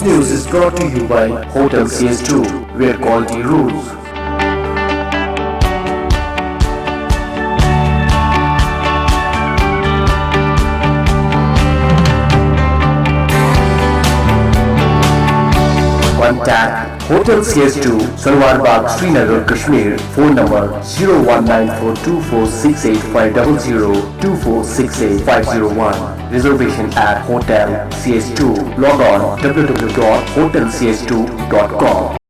This news is brought to you by Hotel CS2, where quality rules. Contact Hotel CS2, Salwar Bagh, Srinagar, Kashmir. Phone number 01942468500 2468501. Reservation at Hotel CS2. Log on www.hotelcs2.com.